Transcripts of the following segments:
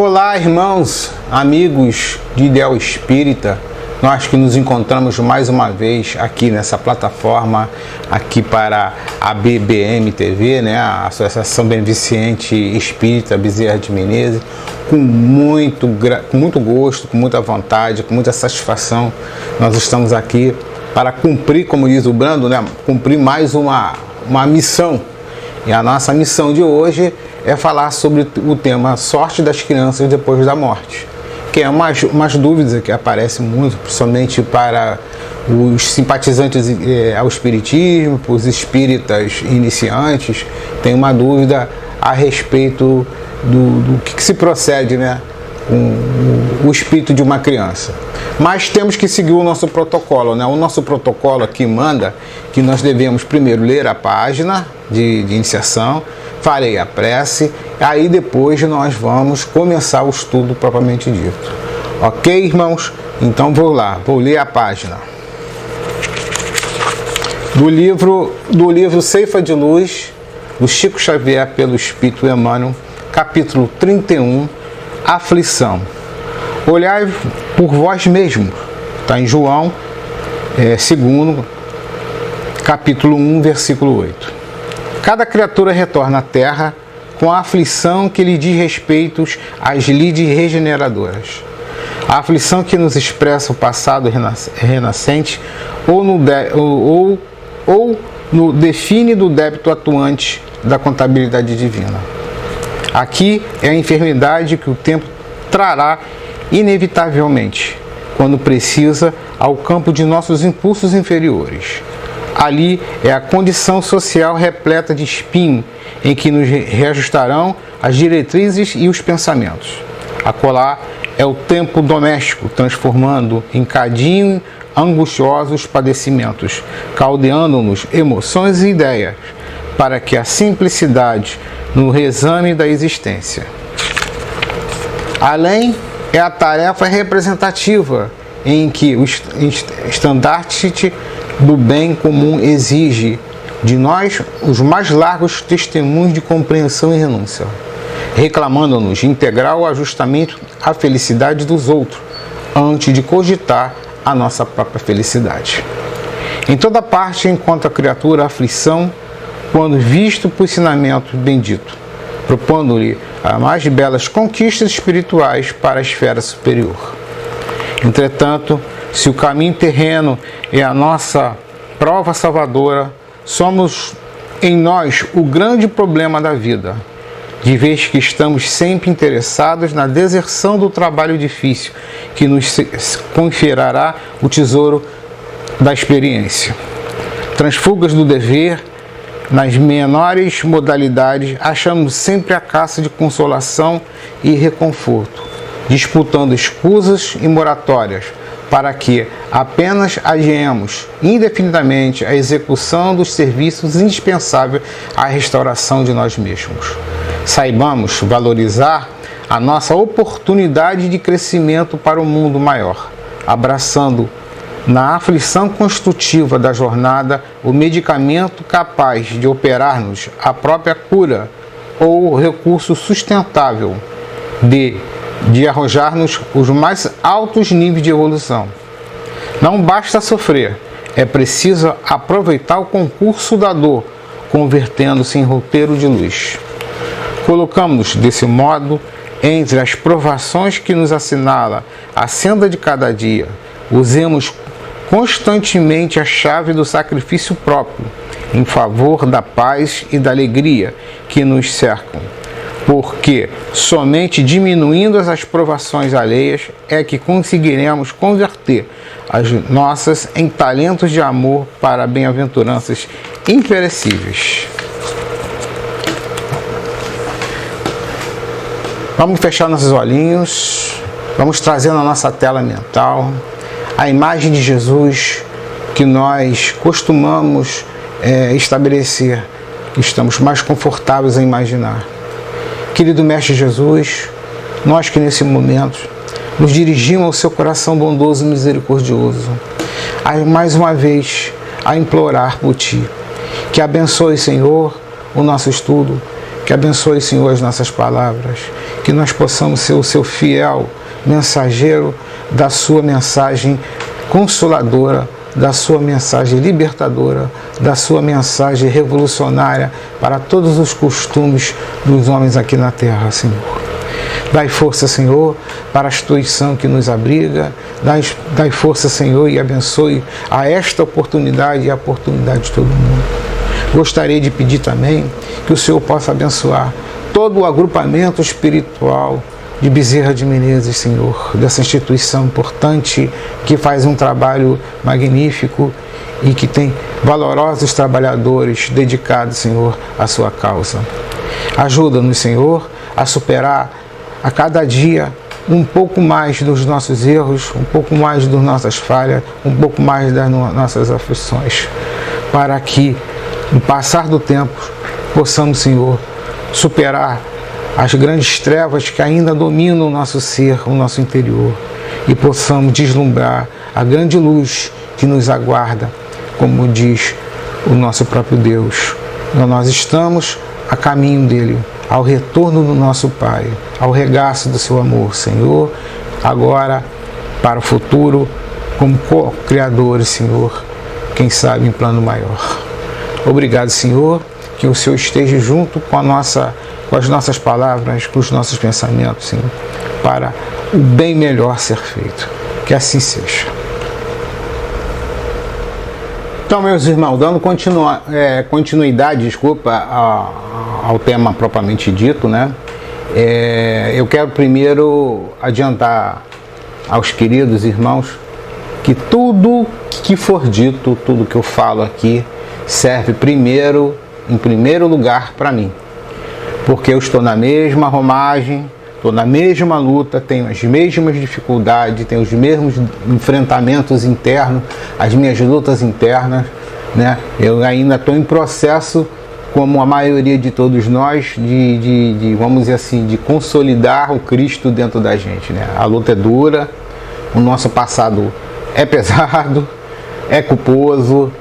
Olá, irmãos, amigos de Ideal Espírita, nós que nos encontramos mais uma vez aqui nessa plataforma, aqui para a BBM TV, né, a Associação Beneficente Espírita Bezerra de Menezes, com muito gosto, com muita vontade, com muita satisfação, nós estamos aqui para cumprir, como diz o Brando, né, cumprir mais uma missão. E a nossa missão de hoje é falar sobre o tema sorte das crianças depois da morte, que é umas dúvidas que aparecem muito, principalmente para os simpatizantes ao espiritismo, para os espíritas iniciantes, tem uma dúvida a respeito do que se procede, né, com o espírito de uma criança. Mas temos que seguir o nosso protocolo, né? O nosso protocolo aqui manda que nós devemos primeiro ler a página de iniciação, farei a prece, aí depois nós vamos começar o estudo propriamente dito. Ok, irmãos? Então vou ler a página. Do livro Ceifa de Luz, do Chico Xavier pelo Espírito Emmanuel, capítulo 31, Aflição. Olhai por vós mesmos, está em João 2, capítulo 1, versículo 8. Cada criatura retorna à terra com a aflição que lhe diz respeito às lides regeneradoras. A aflição que nos expressa o passado renascente ou no define do débito atuante da contabilidade divina. Aqui é a enfermidade que o tempo trará inevitavelmente, quando precisa, ao campo de nossos impulsos inferiores. Ali é a condição social repleta de espinho, em que nos reajustarão as diretrizes e os pensamentos. Acolá é o tempo doméstico, transformando em cadinho angustiosos padecimentos, caldeando-nos emoções e ideias, para que a simplicidade no reexame da existência. Além é a tarefa representativa, em que o estandarte do bem comum exige de nós os mais largos testemunhos de compreensão e renúncia, reclamando-nos integral ajustamento à felicidade dos outros, antes de cogitar a nossa própria felicidade. Em toda parte encontra a criatura a aflição, quando visto por ensinamento bendito, propondo-lhe as mais belas conquistas espirituais para a esfera superior. Entretanto, se o caminho terreno é a nossa prova salvadora, somos em nós o grande problema da vida, de vez que estamos sempre interessados na deserção do trabalho difícil que nos conferirá o tesouro da experiência. Transfugas do dever, nas menores modalidades, achamos sempre a caça de consolação e reconforto, disputando escusas e moratórias, para que apenas adiemos indefinidamente a execução dos serviços indispensáveis à restauração de nós mesmos. Saibamos valorizar a nossa oportunidade de crescimento para o mundo maior, abraçando na aflição construtiva da jornada o medicamento capaz de operar-nos a própria cura ou o recurso sustentável de arrojar-nos os mais altos níveis de evolução. Não basta sofrer, é preciso aproveitar o concurso da dor, convertendo-se em roteiro de luz. Colocamos-nos, desse modo, entre as provações que nos assinala a senda de cada dia. Usemos constantemente a chave do sacrifício próprio, em favor da paz e da alegria que nos cercam, porque somente diminuindo as provações alheias é que conseguiremos converter as nossas em talentos de amor para bem-aventuranças imperecíveis. Vamos fechar nossos olhinhos, vamos trazer na nossa tela mental a imagem de Jesus que nós costumamos estabelecer, que estamos mais confortáveis a imaginar. Querido Mestre Jesus, nós que nesse momento nos dirigimos ao seu coração bondoso e misericordioso, mais uma vez a implorar por Ti, que abençoe, Senhor, o nosso estudo, que abençoe, Senhor, as nossas palavras, que nós possamos ser o seu fiel mensageiro da sua mensagem consoladora, da sua mensagem libertadora, da sua mensagem revolucionária para todos os costumes dos homens aqui na terra, Senhor. Dai força, Senhor, para a instituição que nos abriga. Dai força, Senhor, e abençoe a esta oportunidade e a oportunidade de todo mundo. Gostaria de pedir também que o Senhor possa abençoar todo o agrupamento espiritual de Bezerra de Menezes, Senhor, dessa instituição importante que faz um trabalho magnífico e que tem valorosos trabalhadores dedicados, Senhor, à sua causa. Ajuda-nos, Senhor, a superar a cada dia um pouco mais dos nossos erros, um pouco mais das nossas falhas, um pouco mais das nossas aflições, para que, no passar do tempo, possamos, Senhor, superar as grandes trevas que ainda dominam o nosso ser, o nosso interior, e possamos deslumbrar a grande luz que nos aguarda, como diz o nosso próprio Deus. Nós estamos a caminho dele, ao retorno do nosso Pai, ao regaço do seu amor, Senhor, agora para o futuro, como co-criadores, Senhor, quem sabe em plano maior. Obrigado, Senhor, que o Senhor esteja junto com as nossas palavras, com os nossos pensamentos, Senhor, para o bem melhor ser feito. Que assim seja. Então, meus irmãos, dando continuidade, ao tema propriamente dito, né? Eu quero primeiro adiantar aos queridos irmãos que tudo que for dito, tudo que eu falo aqui, serve em primeiro lugar para mim. Porque eu estou na mesma romagem, estou na mesma luta, tenho as mesmas dificuldades, tenho os mesmos enfrentamentos internos, as minhas lutas internas, né? Eu ainda estou em processo, como a maioria de todos nós, vamos dizer assim, de consolidar o Cristo dentro da gente, né? A luta é dura, o nosso passado é pesado, é culposo,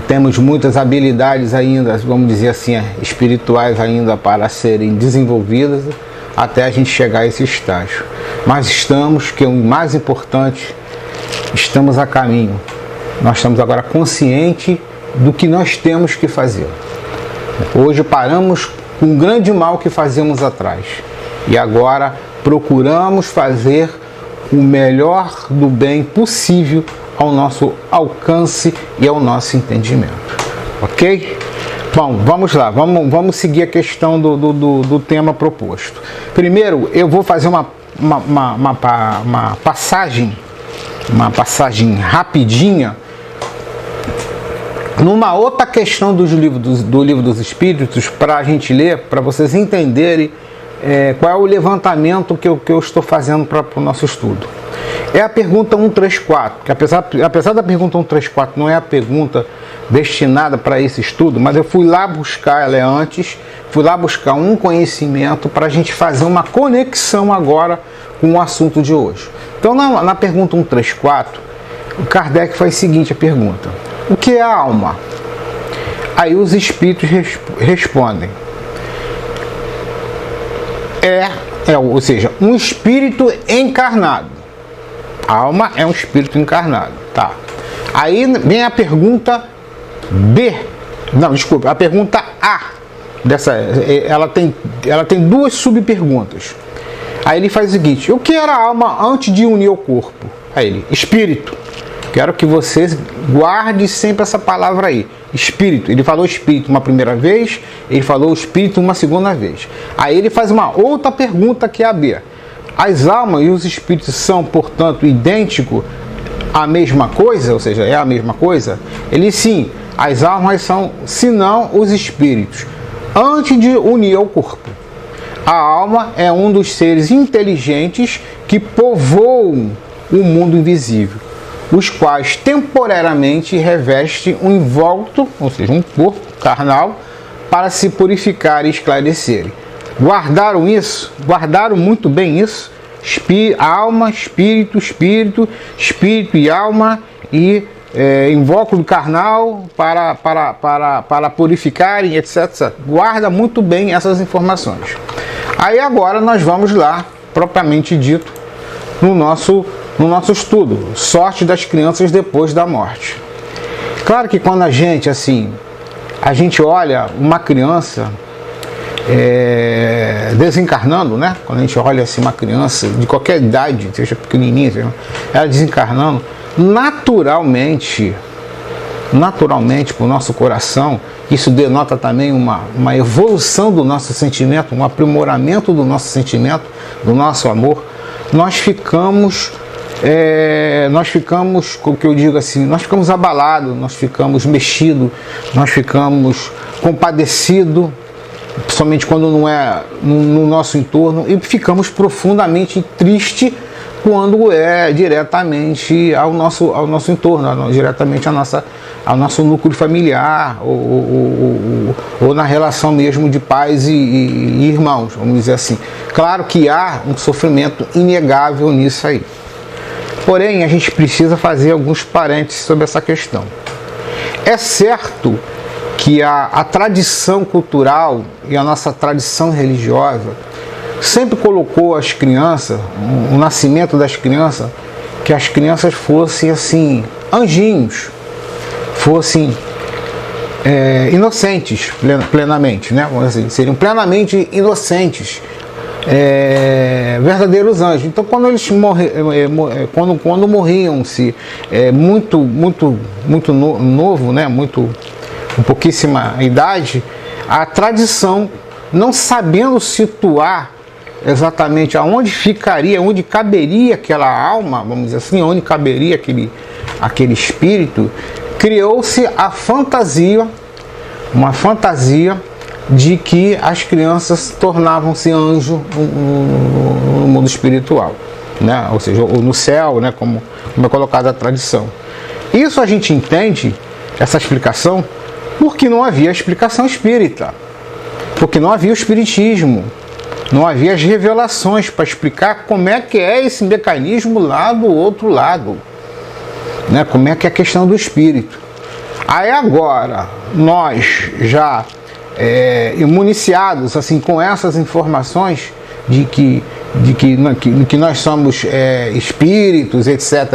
temos muitas habilidades ainda, vamos dizer assim, espirituais ainda para serem desenvolvidas até a gente chegar a esse estágio. Mas estamos, que é o mais importante, estamos a caminho. Nós estamos agora conscientes do que nós temos que fazer. Hoje paramos com o grande mal que fazíamos atrás. E agora procuramos fazer o melhor do bem possível ao nosso alcance e ao nosso entendimento. Ok? Bom, vamos lá, vamos seguir a questão do tema proposto. Primeiro, eu vou fazer uma passagem rapidinha numa outra questão do livro dos Espíritos, para a gente ler, para vocês entenderem qual é o levantamento que eu estou fazendo para o nosso estudo. É a pergunta 134, que apesar da pergunta 134 não é a pergunta destinada para esse estudo, mas eu fui lá buscar ela antes, fui lá buscar um conhecimento para a gente fazer uma conexão agora com o assunto de hoje. Então, na pergunta 134, o Kardec faz a seguinte pergunta: o que é a alma? Aí os espíritos respondem: ou seja, um espírito encarnado. A alma é um espírito encarnado, tá? Aí vem a pergunta B. Não, desculpa, a pergunta A. Ela tem duas subperguntas. Aí ele faz o seguinte: o que era a alma antes de unir ao corpo? Aí ele: espírito. Quero que vocês guardem sempre essa palavra aí, espírito. Ele falou espírito uma primeira vez, ele falou espírito uma segunda vez. Aí ele faz uma outra pergunta, que é a B. As almas e os espíritos são, portanto, idênticos à mesma coisa? Ou seja, é a mesma coisa? Ele sim, as almas são, senão os espíritos, antes de unir ao corpo. A alma é um dos seres inteligentes que povoam o mundo invisível, os quais temporariamente revestem um invólucro, ou seja, um corpo carnal, para se purificar e esclarecerem. Guardaram isso? Guardaram muito bem isso? Alma, espírito, espírito, espírito e alma, e invóculo carnal para purificarem, etc. Guarda muito bem essas informações. Aí agora nós vamos lá, propriamente dito, no nosso estudo, sorte das crianças depois da morte. Claro que quando a gente olha uma criança desencarnando, né? Quando a gente olha assim uma criança de qualquer idade, seja pequenininha, ela desencarnando, naturalmente para o nosso coração, isso denota também uma evolução do nosso sentimento, um aprimoramento do nosso sentimento, do nosso amor. Nós ficamos, como que eu digo assim, nós ficamos abalados, nós ficamos mexidos, nós ficamos compadecidos, principalmente quando não é no nosso entorno, e ficamos profundamente tristes quando é diretamente ao nosso entorno, diretamente ao nosso núcleo familiar, ou na relação mesmo de pais e irmãos, vamos dizer assim. Claro que há um sofrimento inegável nisso aí. Porém, a gente precisa fazer alguns parênteses sobre essa questão. É certo que a tradição cultural e a nossa tradição religiosa sempre colocou as crianças, o nascimento das crianças, que as crianças fossem assim, anjinhos, fossem inocentes plenamente, né? Assim, seriam plenamente inocentes, verdadeiros anjos. Então, quando eles quando morriam-se muito novo, né? Com pouquíssima idade, a tradição, não sabendo situar exatamente aonde ficaria, onde caberia aquela alma, vamos dizer assim, onde caberia aquele espírito, criou-se a fantasia, uma fantasia de que as crianças tornavam-se anjos no mundo espiritual, né? Ou seja, ou no céu, né? Como é colocada a tradição. Isso a gente entende, essa explicação, porque não havia explicação espírita, porque não havia o espiritismo, não havia as revelações para explicar como é que é esse mecanismo lá do outro lado, né? Como é que é a questão do espírito. Aí agora, nós já imuniciados assim, com essas informações de que nós somos espíritos, etc,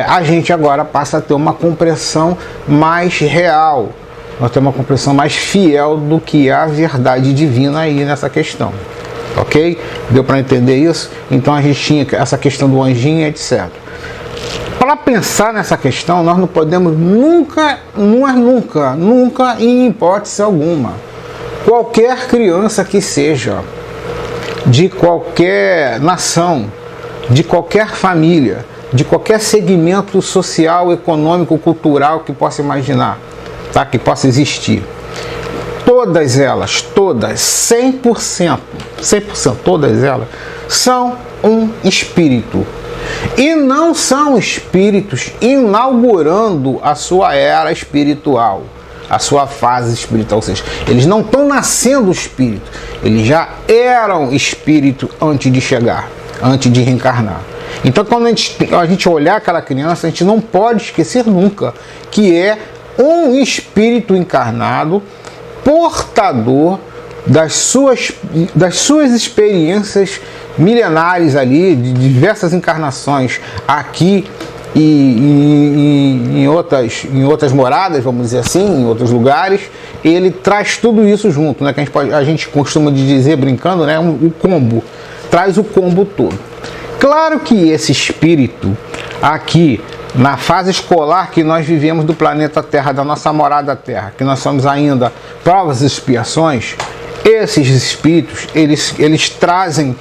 a gente agora passa a ter uma compreensão mais real, nós temos uma compreensão mais fiel do que é a verdade divina aí nessa questão. Ok? Deu para entender isso? Então a gente tinha essa questão do anjinho, etc. Para pensar nessa questão, nós não podemos nunca, em hipótese alguma, qualquer criança que seja, de qualquer nação, de qualquer família, de qualquer segmento social, econômico, cultural que possa imaginar, tá? Que possa existir. Todas elas, 100%, todas elas, são um espírito. E não são espíritos inaugurando a sua era espiritual, a sua fase espiritual, ou seja, eles não estão nascendo espírito, eles já eram espírito antes de chegar, antes de reencarnar. Então, quando a gente olhar aquela criança, a gente não pode esquecer nunca que é um espírito encarnado, portador das suas experiências milenares ali, de diversas encarnações aqui e em outras moradas, vamos dizer assim, em outros lugares. Ele traz tudo isso junto, né? Que a gente costuma dizer, brincando, né? O combo, traz o combo todo. Claro que esse espírito aqui, na fase escolar que nós vivemos do planeta Terra, da nossa morada Terra, que nós somos ainda provas e expiações, esses espíritos, eles trazem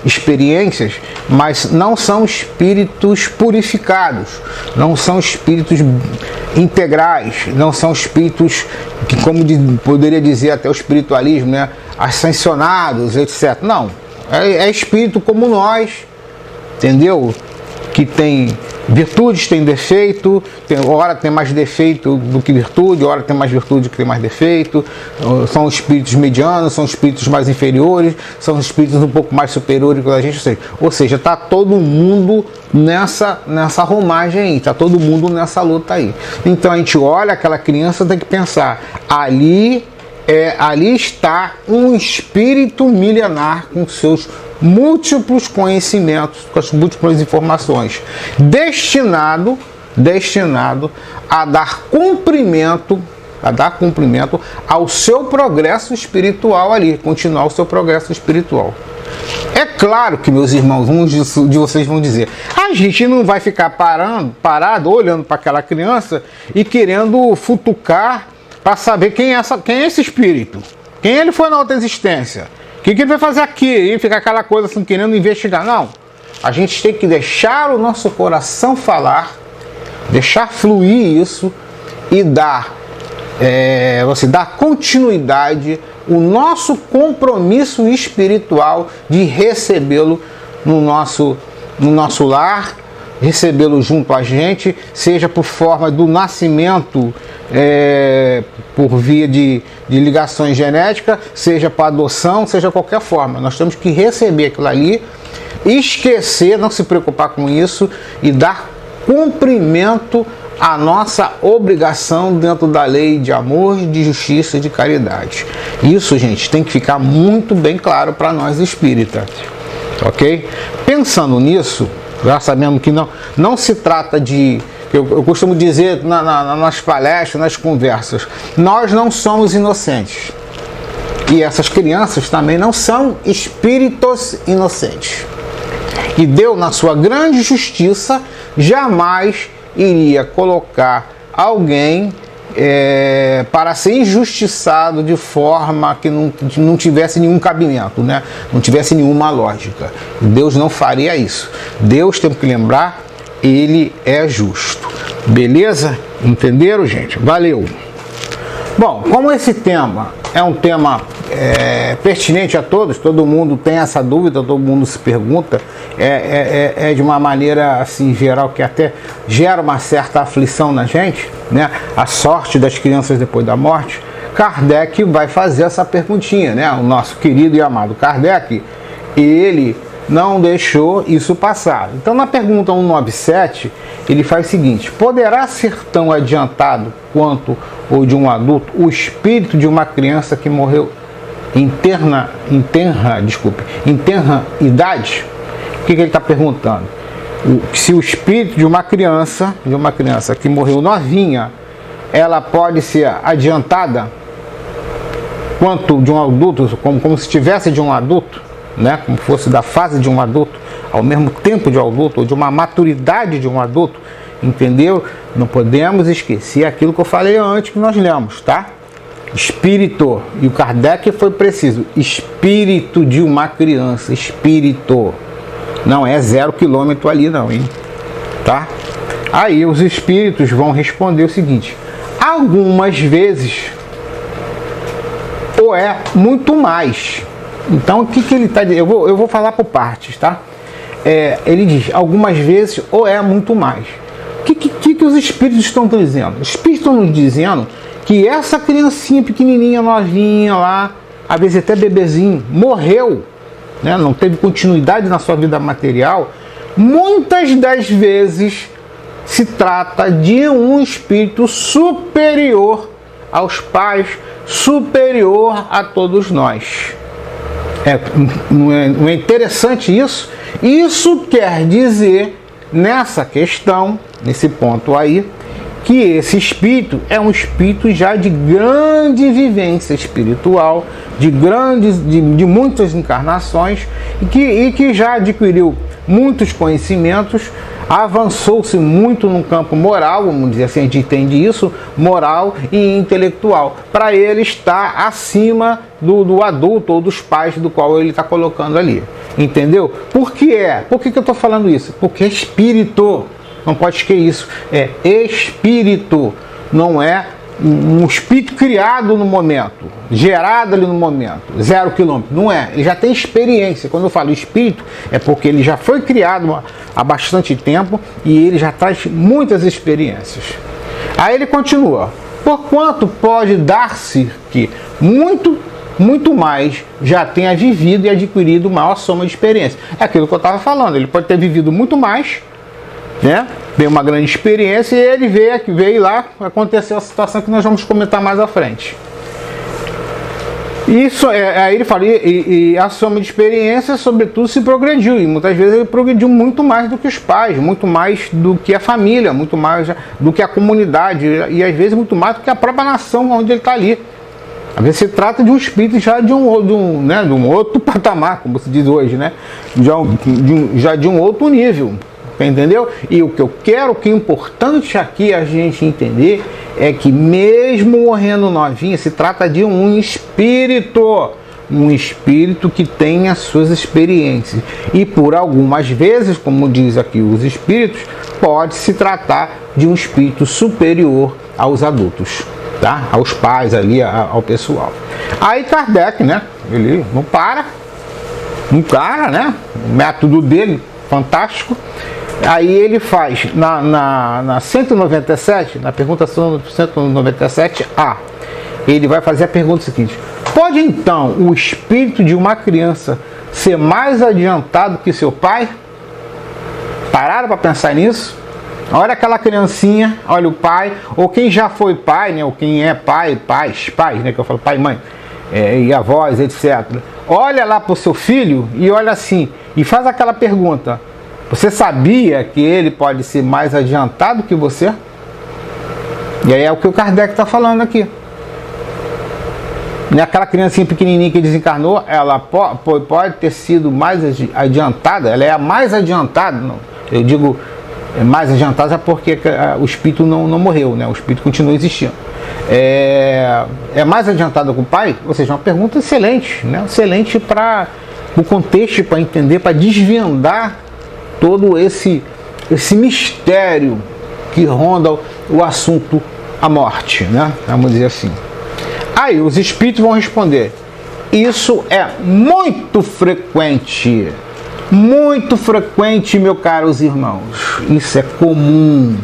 experiências, mas não são espíritos purificados, não são espíritos integrais, não são espíritos que, como poderia dizer até o espiritualismo, né, ascensionados, etc. Não, é espírito como nós, entendeu? Que tem Virtudes têm defeito, hora tem mais defeito do que virtude, hora tem mais virtude do que tem mais defeito, são espíritos medianos, são espíritos mais inferiores, são espíritos um pouco mais superiores que a gente, ou seja, está todo mundo nessa romagem aí, está todo mundo nessa luta aí. Então a gente olha aquela criança, tem que pensar, ali está um espírito milenar com seus múltiplos conhecimentos, com as múltiplas informações, destinado a dar cumprimento ao seu progresso espiritual ali, continuar o seu progresso espiritual. É claro que, meus irmãos, uns de vocês vão dizer, a gente não vai ficar parado, olhando para aquela criança e querendo futucar para saber quem é esse espírito, quem ele foi na outra existência, o que ele vai fazer aqui, e ficar aquela coisa assim, querendo investigar. Não, a gente tem que deixar o nosso coração falar, deixar fluir isso e dar continuidade, o nosso compromisso espiritual de recebê-lo no nosso lar, recebê-lo junto a gente, seja por forma do nascimento, por via de ligações genéticas, seja para adoção, seja qualquer forma. Nós temos que receber aquilo ali, esquecer, não se preocupar com isso e dar cumprimento à nossa obrigação dentro da lei de amor, de justiça e de caridade. Isso, gente, tem que ficar muito bem claro para nós espíritas, ok? Pensando nisso, já sabemos que não se trata de... Eu costumo dizer nas palestras, nas conversas, nós não somos inocentes. E essas crianças também não são espíritos inocentes. E Deus, na sua grande justiça, jamais iria colocar alguém para ser injustiçado de forma que não tivesse nenhum cabimento, né? Não tivesse nenhuma lógica. Deus não faria isso. Deus, tem que lembrar, ele é justo. Beleza? Entenderam, gente? Valeu! Bom, como esse tema é um tema pertinente a todos, todo mundo tem essa dúvida, todo mundo se pergunta, de uma maneira assim geral que até gera uma certa aflição na gente, né? A sorte das crianças depois da morte. Kardec vai fazer essa perguntinha, né? O nosso querido e amado Kardec, ele não deixou isso passar. Então, na pergunta 197, ele faz o seguinte: poderá ser tão adiantado quanto o de um adulto o espírito de uma criança que morreu em tenra idade? O que ele está perguntando? Se o espírito de uma criança que morreu novinha, ela pode ser adiantada quanto de um adulto, como se tivesse de um adulto, né? Como fosse da fase de um adulto, ao mesmo tempo de um adulto, ou de uma maturidade de um adulto, entendeu? Não podemos esquecer aquilo que eu falei antes, que nós lemos, tá? Espírito, e o Kardec foi preciso, espírito de uma criança, espírito, não é 0 quilômetro ali não, hein? Tá? Aí os espíritos vão responder o seguinte: algumas vezes, ou é muito mais. Então, o que ele está dizendo? Eu vou falar por partes, tá? Ele diz, algumas vezes, ou é muito mais. O que os espíritos estão dizendo? Os espíritos estão nos dizendo que essa criancinha pequenininha, novinha lá, às vezes até bebezinho, morreu, né? Não teve continuidade na sua vida material. Muitas das vezes se trata de um espírito superior aos pais, superior a todos nós. Não é interessante isso? Isso quer dizer, nessa questão, nesse ponto aí, que esse espírito é um espírito já de grande vivência espiritual, de muitas encarnações, e que já adquiriu muitos conhecimentos, avançou-se muito no campo moral, vamos dizer assim, a gente entende isso, moral e intelectual, para ele estar acima do adulto ou dos pais do qual ele está colocando ali, entendeu? Por que eu estou falando isso? Porque é espírito, não pode esquecer isso, é espírito, não é um espírito criado no momento, gerado ali no momento, 0 quilômetro. Não é, ele já tem experiência. Quando eu falo espírito, é porque ele já foi criado há bastante tempo e ele já traz muitas experiências. Aí ele continua: porquanto pode dar-se que muito mais já tenha vivido e adquirido maior soma de experiência. É aquilo que eu estava falando, ele pode ter vivido muito mais, né? Tem uma grande experiência e ele veio lá, aconteceu a situação que nós vamos comentar mais à frente. Isso, aí ele fala, e a soma de experiência, sobretudo, se progrediu, e muitas vezes ele progrediu muito mais do que os pais, muito mais do que a família, muito mais do que a comunidade, e às vezes muito mais do que a própria nação onde ele está ali. Às vezes se trata de um espírito já de um outro patamar, como se diz hoje, né? Já de um outro nível. Entendeu? E o que eu quero, o que é importante aqui a gente entender é que mesmo morrendo novinha, se trata de um espírito que tem as suas experiências. E por algumas vezes, como diz aqui os espíritos, pode se tratar de um espírito superior aos adultos, tá? Aos pais ali, ao pessoal. Aí Kardec, né? Ele não para, né? O método dele, fantástico. Aí ele faz, na 197, na pergunta 197A, ele vai fazer a pergunta seguinte: pode então o espírito de uma criança ser mais adiantado que seu pai? Pararam para pensar nisso? Olha aquela criancinha, olha o pai, ou quem já foi pai, né, ou quem é pais, né, que eu falo pai e mãe, e avós, etc. Olha lá para o seu filho e olha assim, e faz aquela pergunta: você sabia que ele pode ser mais adiantado que você? E aí é o que o Kardec está falando aqui. Aquela criancinha pequenininha que desencarnou, ela pode ter sido mais adiantada, ela é a mais adiantada, não, eu digo mais adiantada já porque o espírito não morreu, né? O espírito continua existindo. É mais adiantada com o pai? Ou seja, uma pergunta excelente, né? Excelente para o contexto, para entender, para desvendar todo esse mistério que ronda o assunto a morte, né? Vamos dizer assim. Aí os espíritos vão responder: isso é muito frequente, meus caros irmãos. Isso é comum,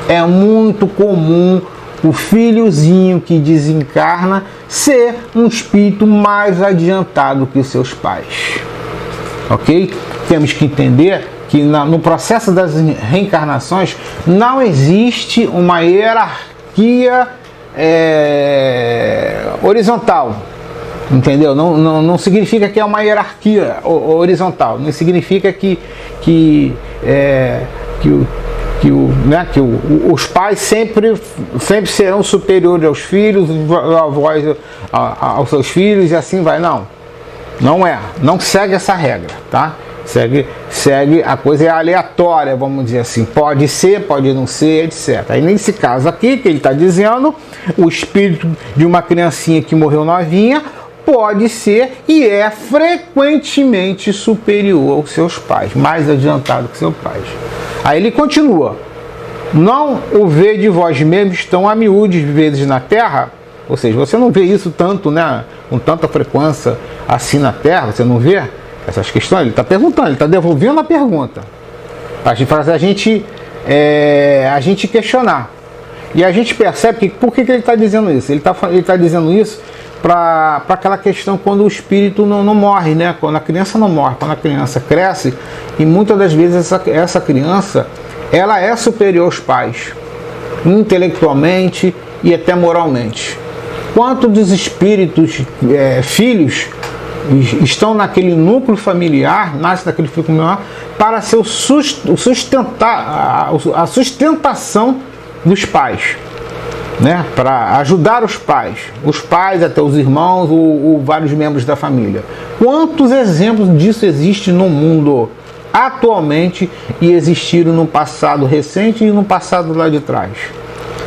é muito comum o filhozinho que desencarna ser um espírito mais adiantado que os seus pais. Ok? Temos que entender que no processo das reencarnações não existe uma hierarquia horizontal, entendeu? Não significa que é uma hierarquia horizontal, não significa que os pais sempre serão superiores aos filhos, os avós aos seus filhos e assim vai, não segue essa regra, tá? Segue, a coisa é aleatória, vamos dizer assim, pode ser, pode não ser, etc. Aí nesse caso aqui, que ele está dizendo, o espírito de uma criancinha que morreu novinha pode ser e é frequentemente superior aos seus pais, mais adiantado que seus pais. Aí ele continua: não o vê de vós mesmos tão a miúdes vezes na terra? Ou seja, você não vê isso tanto, né, com tanta frequência assim na terra, você não vê essas questões? Ele está perguntando, ele está devolvendo a pergunta para a gente questionar. E a gente percebe que por que ele está dizendo isso? Ele está dizendo isso para aquela questão quando o espírito não morre, né? Quando a criança não morre, quando a criança cresce, e muitas das vezes essa criança ela é superior aos pais, intelectualmente e até moralmente. Quanto dos espíritos, filhos, estão naquele núcleo familiar, nasce naquele núcleo familiar, para ser a sustentação dos pais, né? Para ajudar os pais até os irmãos ou vários membros da família. Quantos exemplos disso existem no mundo atualmente e existiram no passado recente e no passado lá de trás?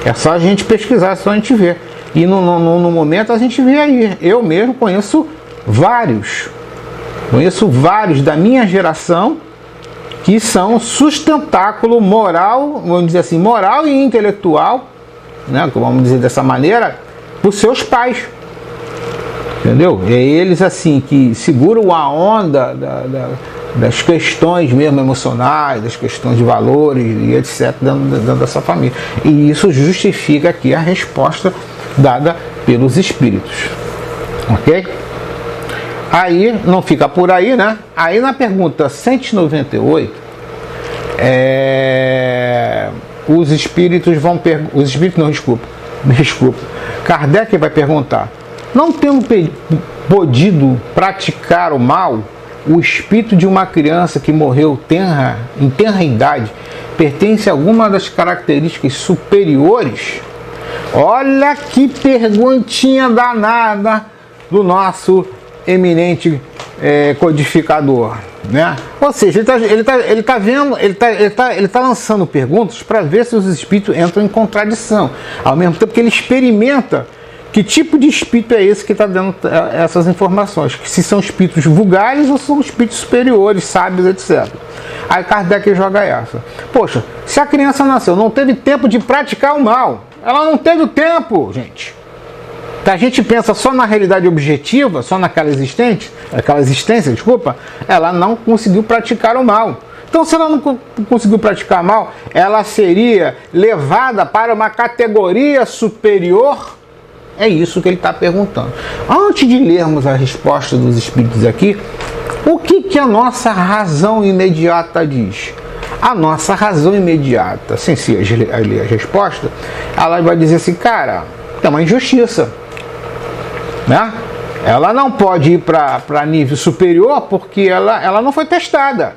É só a gente pesquisar, é só a gente ver. E no momento a gente vê aí. Eu mesmo conheço vários da minha geração que são sustentáculo moral, vamos dizer assim, moral e intelectual, né, vamos dizer dessa maneira, por seus pais. Entendeu? É eles assim que seguram a onda das questões mesmo emocionais, das questões de valores e etc. dentro dessa família. E isso justifica aqui a resposta dada pelos espíritos. Ok? Aí, não fica por aí, né? Aí na pergunta 198, os espíritos vão os espíritos não, desculpa. Kardec vai perguntar: não tendo podido praticar o mal, o espírito de uma criança que morreu em tenra idade pertence a alguma das características superiores? Olha que perguntinha danada do nosso eminente codificador, né? Ou seja, ele tá lançando perguntas para ver se os espíritos entram em contradição, ao mesmo tempo que ele experimenta que tipo de espírito é esse que está dando essas informações, se são espíritos vulgares ou são espíritos superiores, sábios, etc. Aí Kardec joga essa: poxa, se a criança nasceu, não teve tempo de praticar o mal, ela não teve o tempo, gente. A gente pensa só na realidade objetiva, só naquela existência, ela não conseguiu praticar o mal. Então, se ela não conseguiu praticar mal, ela seria levada para uma categoria superior? É isso que ele está perguntando. Antes de lermos a resposta dos espíritos aqui, o que a nossa razão imediata diz? A nossa razão imediata, sem ler a resposta, ela vai dizer assim: cara, é uma injustiça, né? Ela não pode ir para nível superior porque ela não foi testada.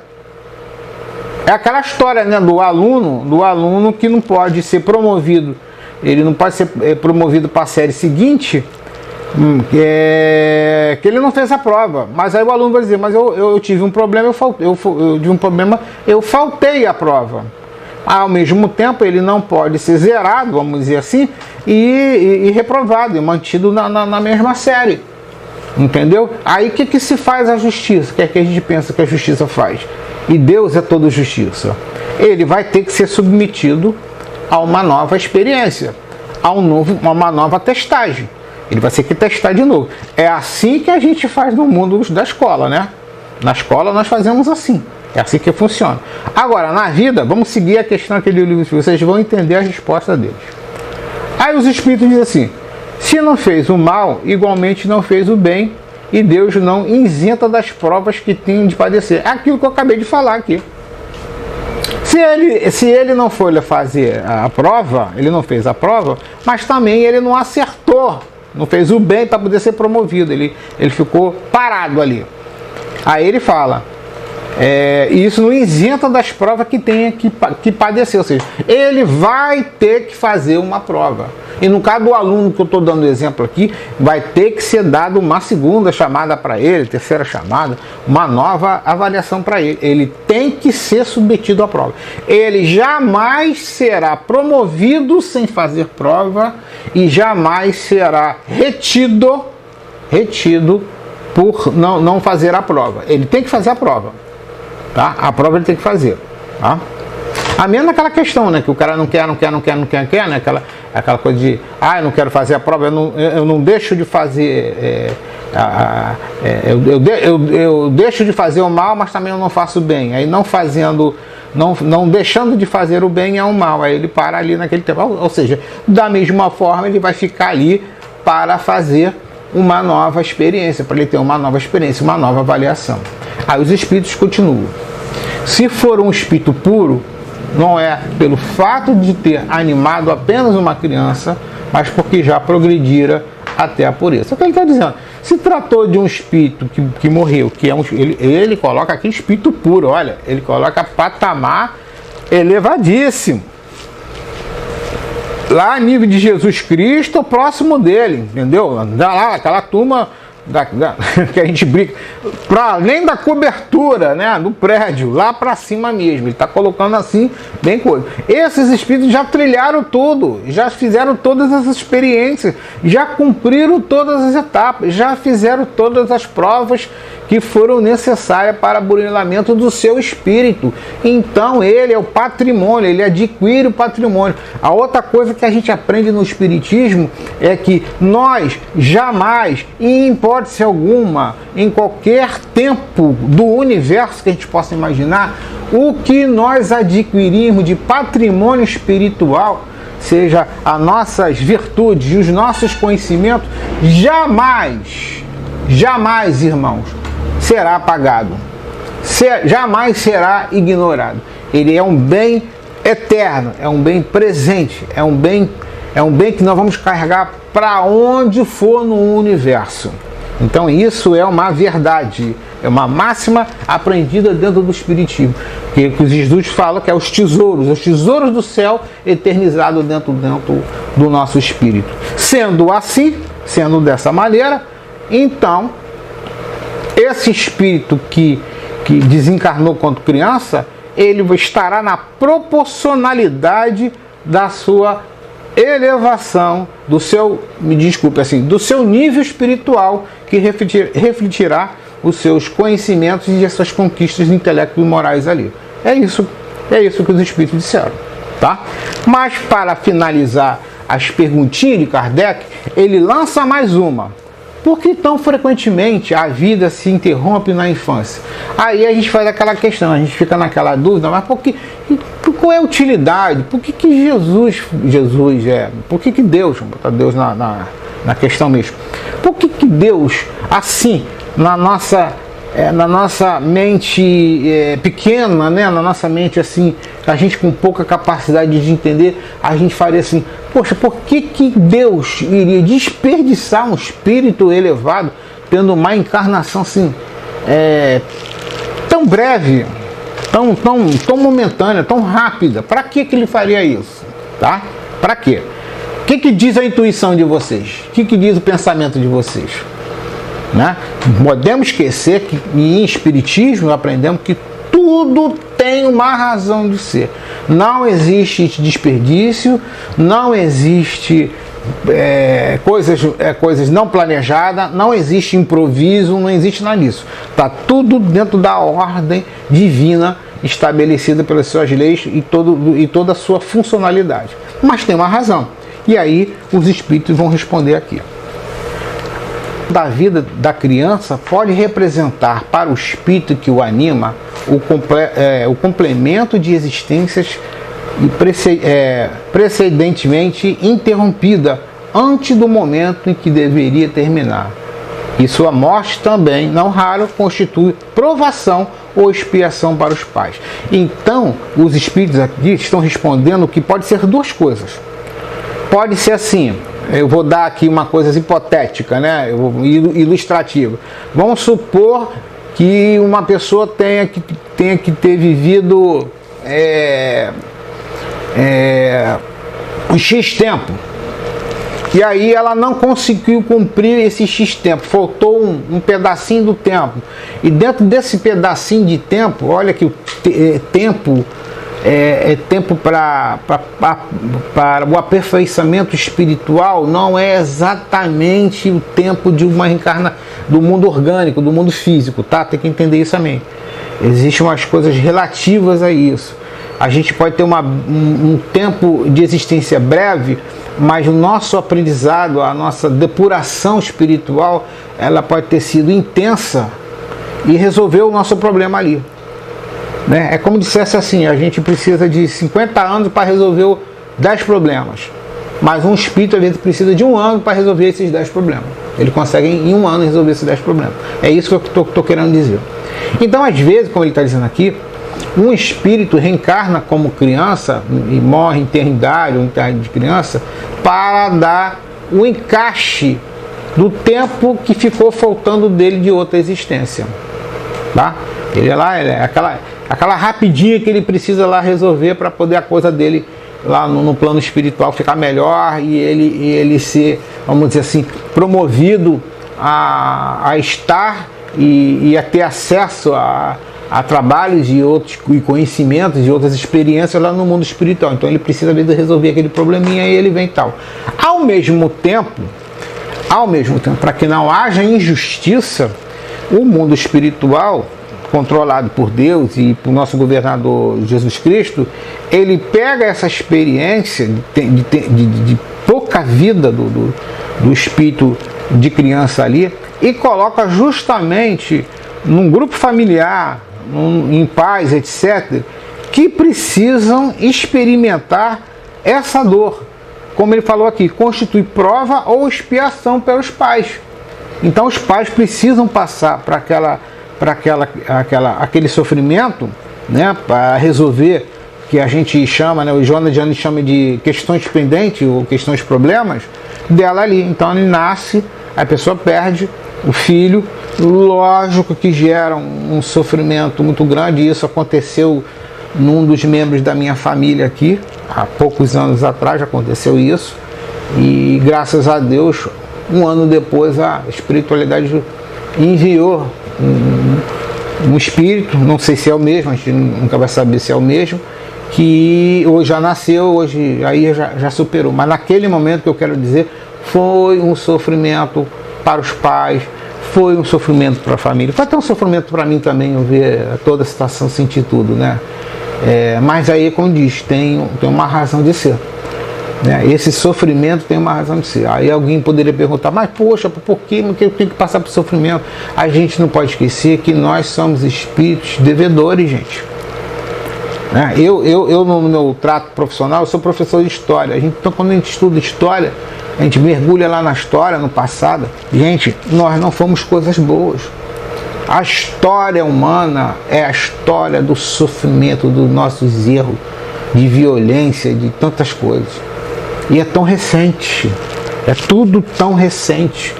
É aquela história, né, do aluno que não pode ser promovido. Ele não pode ser promovido para a série seguinte, que ele não fez a prova. Mas aí o aluno vai dizer: mas eu tive um problema, eu faltei a prova. Ao mesmo tempo, ele não pode ser zerado, vamos dizer assim, e reprovado, e mantido na mesma série. Entendeu? Aí o que se faz a justiça? O que é que a gente pensa que a justiça faz? E Deus é toda justiça. Ele vai ter que ser submetido a uma nova experiência, a uma nova testagem. Ele vai ter que testar de novo. É assim que a gente faz no mundo da escola, né? Na escola nós fazemos assim. É assim que funciona. Agora, na vida, vamos seguir a questão daquele livro, vocês vão entender a resposta deles. Aí os espíritos dizem assim: se não fez o mal, igualmente não fez o bem, e Deus não isenta das provas que tem de padecer. É aquilo que eu acabei de falar aqui. Se ele não foi fazer a prova, ele não fez a prova, mas também ele não acertou, não fez o bem para poder ser promovido, ele ficou parado ali. Aí ele fala: isso não isenta das provas que tem que padecer, ou seja, ele vai ter que fazer uma prova. E no caso do aluno que eu estou dando exemplo aqui, vai ter que ser dado uma segunda chamada para ele, terceira chamada, uma nova avaliação para ele. Ele tem que ser submetido à prova. Ele jamais será promovido sem fazer prova e jamais será retido por não fazer a prova. Ele tem que fazer a prova. Tá? A prova ele tem que fazer. Tá? A menos aquela questão, né? Que o cara não quer, né? Aquela coisa de: eu não quero fazer a prova, eu não deixo de fazer. Eu deixo de fazer o mal, mas também eu não faço o bem. Aí não deixando de fazer o bem é um mal. Aí ele para ali naquele tempo. Ou seja, da mesma forma ele vai ficar ali para fazer uma nova experiência, para ele ter uma nova experiência, uma nova avaliação. Aí os espíritos continuam: se for um espírito puro, não é pelo fato de ter animado apenas uma criança, mas porque já progredira até a pureza. O que ele está dizendo? Se tratou de um espírito que morreu, que é ele coloca aqui espírito puro, olha, ele coloca patamar elevadíssimo. Lá a nível de Jesus Cristo, próximo dele, entendeu? Dá lá aquela turma que a gente brinca, para além da cobertura, né, do prédio, lá para cima mesmo. Ele está colocando assim, bem coisa. Esses espíritos já trilharam tudo, já fizeram todas as experiências, já cumpriram todas as etapas, já fizeram todas as provas que foram necessárias para o burilamento do seu espírito. Então ele é o patrimônio, ele adquire o patrimônio. A outra coisa que a gente aprende no espiritismo é que nós jamais, em hipótese alguma, em qualquer tempo do universo que a gente possa imaginar, o que nós adquirimos de patrimônio espiritual, seja as nossas virtudes e os nossos conhecimentos, jamais, irmãos, será apagado, jamais será ignorado. Ele é um bem eterno, é um bem presente, é um bem que nós vamos carregar para onde for no universo. Então isso é uma verdade, é uma máxima aprendida dentro do Espiritismo, que os Jesus falam que é os tesouros do céu eternizados dentro do nosso espírito. Sendo assim, sendo dessa maneira, então esse espírito que desencarnou quando criança, ele estará na proporcionalidade da sua elevação, do seu nível espiritual, que refletirá os seus conhecimentos e as suas conquistas intelecto e morais ali. É isso que os espíritos disseram, tá? Mas para finalizar as perguntinhas de Kardec, ele lança mais uma. Por que tão frequentemente a vida se interrompe na infância? Aí a gente faz aquela questão, a gente fica naquela dúvida, mas qual é a utilidade? Por que por que Deus, vou botar Deus na questão mesmo, por que Deus, assim, na nossa mente pequena, né? Na nossa mente assim, a gente com pouca capacidade de entender, a gente faria assim, poxa, por que Deus iria desperdiçar um espírito elevado tendo uma encarnação assim, tão breve, tão momentânea, tão rápida? Para que ele faria isso? Tá? Para quê? O que diz a intuição de vocês? O que diz o pensamento de vocês? Né? Podemos esquecer que em Espiritismo aprendemos que tudo tem uma razão de ser. Não existe desperdício, não existe coisas não planejadas, não existe improviso, não existe nada disso. Está tudo dentro da ordem divina estabelecida pelas suas leis e toda a sua funcionalidade. Mas tem uma razão. E aí os espíritos vão responder aqui. Da vida da criança pode representar para o espírito que o anima o complemento de existências precedentemente interrompida antes do momento em que deveria terminar. E sua morte também, não raro, constitui provação ou expiação para os pais. Então, os espíritos aqui estão respondendo que pode ser duas coisas. Pode ser assim. Eu vou dar aqui uma coisa hipotética, né? Ilustrativa. Vamos supor que uma pessoa tenha que ter vivido um X tempo. E aí ela não conseguiu cumprir esse X tempo. Faltou um pedacinho do tempo. E dentro desse pedacinho de tempo, olha que o tempo... tempo para o aperfeiçoamento espiritual, não é exatamente o tempo de uma reencarnação do mundo orgânico, do mundo físico, tá? Tem que entender isso também. Existem umas coisas relativas a isso. A gente pode ter um tempo de existência breve, mas o nosso aprendizado, a nossa depuração espiritual, ela pode ter sido intensa e resolveu o nosso problema ali. Né? É como dissesse assim, a gente precisa de 50 anos para resolver 10 problemas. Mas um espírito, às vezes, precisa de 1 ano para resolver esses 10 problemas. Ele consegue em 1 ano resolver esses 10 problemas. É isso que eu estou querendo dizer. Então, às vezes, como ele está dizendo aqui, um espírito reencarna como criança e morre em eternidade, ou em eternidade de criança, para dar o encaixe do tempo que ficou faltando dele de outra existência. Tá? Ele é lá, aquela rapidinha que ele precisa lá resolver para poder a coisa dele lá no plano espiritual ficar melhor e ele ser, vamos dizer assim, promovido a estar e a ter acesso a trabalhos e conhecimentos e outras experiências lá no mundo espiritual. Então ele precisa às vezes resolver aquele probleminha e ele vem tal. Ao mesmo tempo, para que não haja injustiça, o mundo espiritual, controlado por Deus e por nosso governador Jesus Cristo, ele pega essa experiência de pouca vida do espírito de criança ali e coloca justamente num grupo familiar, em paz, etc., que precisam experimentar essa dor. Como ele falou aqui, constitui prova ou expiação pelos pais. Então os pais precisam passar para aquele sofrimento, né, para resolver, que a gente chama, né, o Jonas Jane chama de questões pendentes ou questões problemas dela ali. Então ele nasce, a pessoa perde o filho, lógico que gera um sofrimento muito grande, e isso aconteceu num dos membros da minha família aqui, há poucos anos atrás aconteceu isso, e graças a Deus, um ano depois a espiritualidade enviou um espírito, não sei se é o mesmo, a gente nunca vai saber se é o mesmo, que hoje já nasceu, hoje aí já superou, mas naquele momento que eu quero dizer, foi um sofrimento para os pais, foi um sofrimento para a família, foi até um sofrimento para mim também, eu ver toda a situação, sentir tudo, né? Mas aí, como diz, tem uma razão de ser, né? Esse sofrimento tem uma razão de ser. Aí alguém poderia perguntar, mas poxa, por que eu tenho que passar por sofrimento? A gente não pode esquecer que nós somos espíritos devedores, gente. Eu no meu trato profissional, eu sou professor de história. Então quando a gente estuda história, a gente mergulha lá na história, no passado. Gente, nós não fomos coisas boas. A história humana é a história do sofrimento, dos nossos erros, de violência, de tantas coisas. E é tão recente, é tudo tão recente.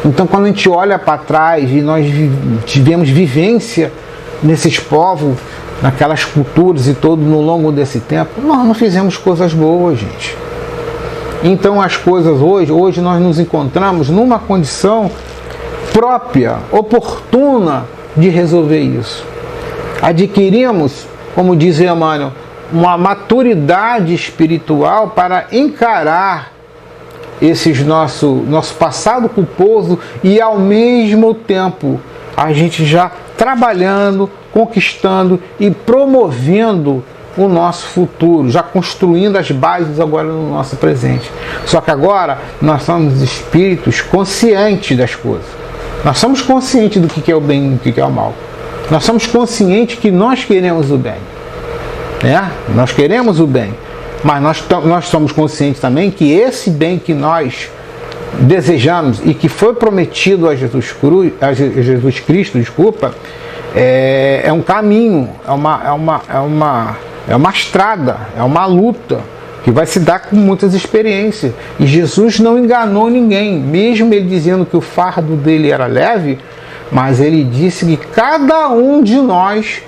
Então quando a gente olha para trás e nós tivemos vivência nesses povos, naquelas culturas e todo no longo desse tempo, nós não fizemos coisas boas, gente. Então as coisas hoje nós nos encontramos numa condição própria, oportuna de resolver isso. Adquirimos, como diz Emmanuel, uma maturidade espiritual para encarar nosso passado culposo e ao mesmo tempo a gente já trabalhando, conquistando e promovendo o nosso futuro, já construindo as bases agora no nosso presente. Só que agora nós somos espíritos conscientes das coisas. Nós somos conscientes do que é o bem e do que é o mal. Nós somos conscientes que nós queremos o bem. Nós queremos o bem. Mas nós somos conscientes também que esse bem que nós desejamos e que foi prometido a Jesus Cristo, é um caminho, é uma estrada, é uma luta que vai se dar com muitas experiências. E Jesus não enganou ninguém, mesmo ele dizendo que o fardo dele era leve, mas ele disse que cada um de nós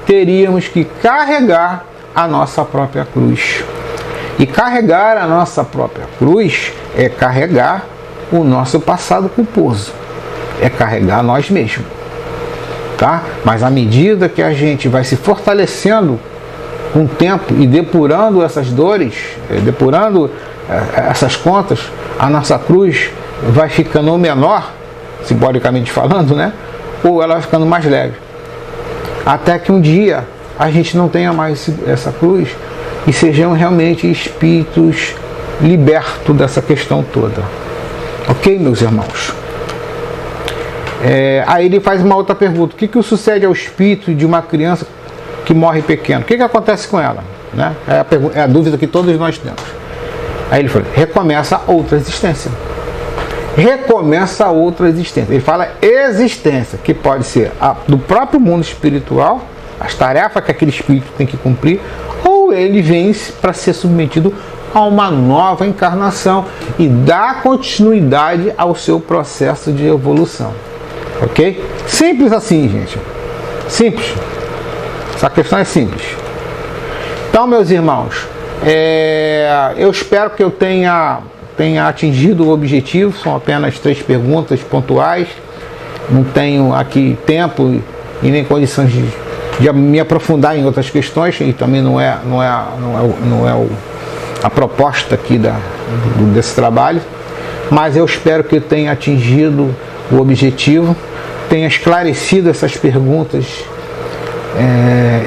teríamos que carregar a nossa própria cruz. E carregar a nossa própria cruz é carregar o nosso passado culposo, é carregar nós mesmos. Tá? Mas à medida que a gente vai se fortalecendo com o tempo e depurando essas dores, depurando essas contas, a nossa cruz vai ficando menor, simbolicamente falando, né? Ou ela vai ficando mais leve. Até que um dia a gente não tenha mais essa cruz e sejamos realmente espíritos libertos dessa questão toda. Ok, meus irmãos? Aí ele faz uma outra pergunta: o que sucede ao espírito de uma criança que morre pequeno? O que acontece com ela? Né? É a dúvida que todos nós temos. Aí ele fala: recomeça outra existência. Recomeça outra existência. Ele fala existência, que pode ser do próprio mundo espiritual, as tarefas que aquele espírito tem que cumprir, ou ele vem para ser submetido a uma nova encarnação e dar continuidade ao seu processo de evolução. Ok? Simples assim, gente. Simples. Essa questão é simples. Então, meus irmãos, eu espero que eu tenha tenha atingido o objetivo. São apenas 3 perguntas pontuais. Não tenho aqui tempo e nem condições de me aprofundar em outras questões, e também não é a proposta aqui desse trabalho, mas eu espero que tenha atingido o objetivo, tenha esclarecido essas perguntas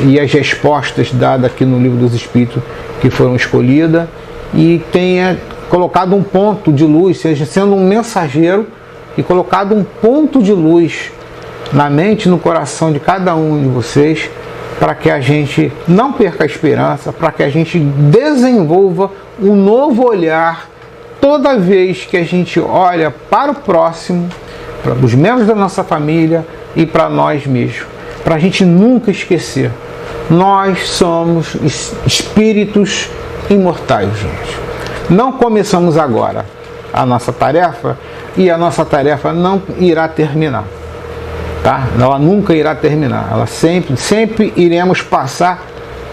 e as respostas dadas aqui no Livro dos Espíritos que foram escolhidas, e tenha colocado um ponto de luz, seja sendo um mensageiro, e colocado um ponto de luz na mente e no coração de cada um de vocês, para que a gente não perca a esperança, para que a gente desenvolva um novo olhar toda vez que a gente olha para o próximo, para os membros da nossa família e para nós mesmos. Para a gente nunca esquecer, nós somos espíritos imortais, gente. Não começamos agora a nossa tarefa, e a nossa tarefa não irá terminar. Tá? Ela nunca irá terminar. Ela sempre iremos passar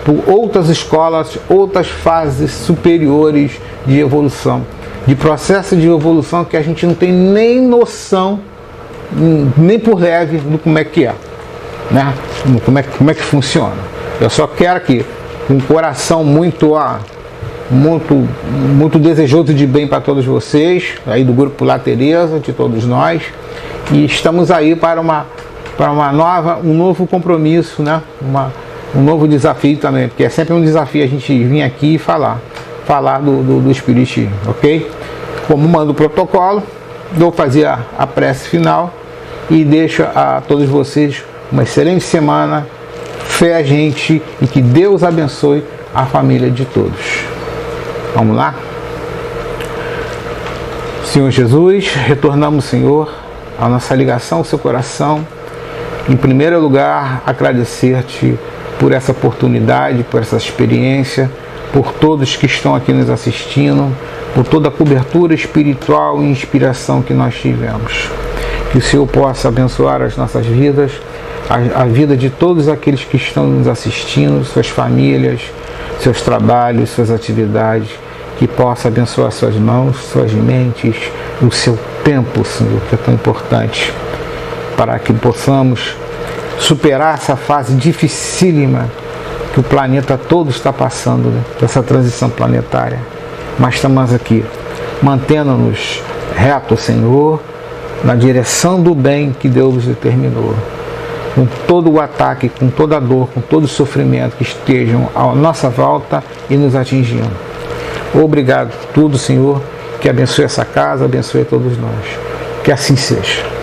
por outras escolas, outras fases superiores de evolução, de processo de evolução que a gente não tem nem noção, nem por leve, do como é que é, né? Como é que funciona. Eu só quero aqui, com um coração muito desejoso de bem para todos vocês, aí do Grupo La Teresa, de todos nós, e estamos aí para um novo compromisso, né? Um novo desafio também, porque é sempre um desafio a gente vir aqui e falar do Espiritismo, ok? Como manda o protocolo, vou fazer a prece final e deixo a todos vocês uma excelente semana, fé a gente, e que Deus abençoe a família de todos. Vamos lá? Senhor Jesus, retornamos, Senhor, a nossa ligação ao seu coração. Em primeiro lugar, agradecer-te por essa oportunidade, por essa experiência, por todos que estão aqui nos assistindo, por toda a cobertura espiritual e inspiração que nós tivemos. Que o Senhor possa abençoar as nossas vidas, a vida de todos aqueles que estão nos assistindo, suas famílias, seus trabalhos, suas atividades, que possa abençoar suas mãos, suas mentes, o seu tempo, Senhor, que é tão importante, para que possamos superar essa fase dificílima que o planeta todo está passando, né? Dessa transição planetária. Mas estamos aqui, mantendo-nos retos, Senhor, na direção do bem que Deus nos determinou. Com todo o ataque, com toda a dor, com todo o sofrimento que estejam à nossa volta e nos atingindo. Obrigado por tudo, Senhor, que abençoe essa casa, abençoe todos nós. Que assim seja.